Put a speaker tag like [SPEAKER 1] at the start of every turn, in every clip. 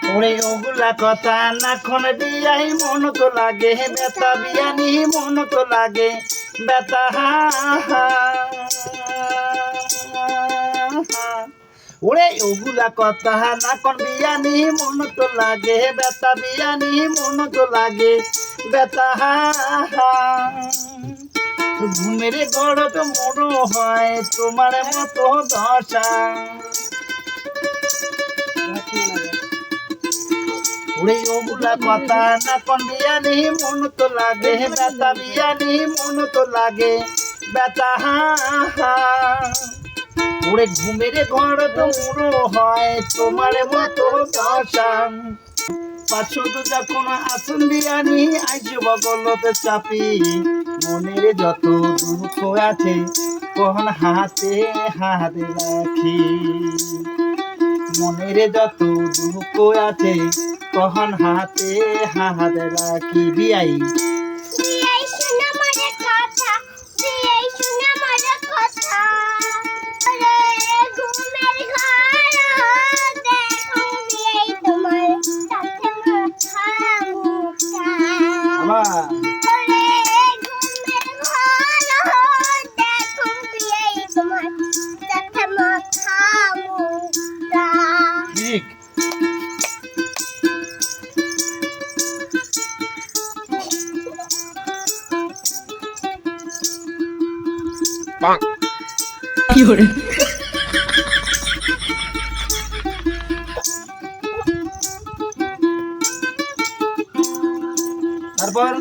[SPEAKER 1] ওরে ওগুলা কথা না খন বিয়াই মন তো লাগে বেতা বিয়ানি মন তো লাগে বেতা ওরে ওগুলা কথা না কোন বিয়ানি মন তো লাগে বেতা বিয়ানি মন তো লাগে বেতা ঘুমের গড় তো মরো হয় তোমার মতো দশা ওরে ওগুলা কথা না কোন বিয়ানি মন তো লাগে বেতা বিয়ানি মন তো লাগে বেতা ওরে ঘুমের ঘর তো মুড়ো হয় তোমার মতো দশা পাঁচশত যখন আসন বিয়ানি আইজ বগলতে চাপি মনের যত দুঃখ আছে কখন হাতে হাত রাখি মনের যত দুঃখ আছে কখন হাতে হাত রাখি বিয়াই তারপর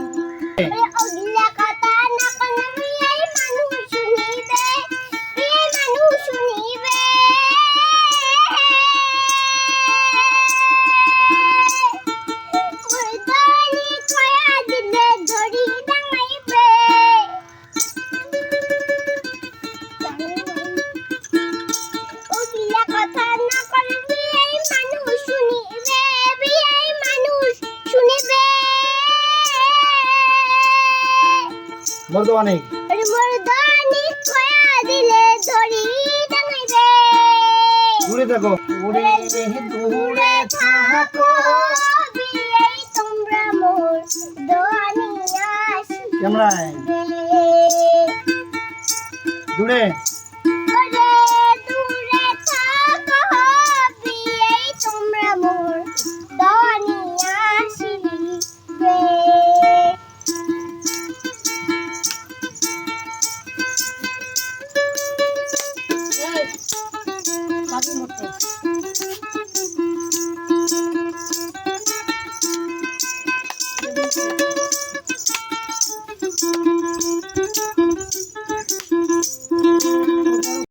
[SPEAKER 1] মর্দমানিক দূরে থাকো দূরে থাকো ক্যামেরায় দূরে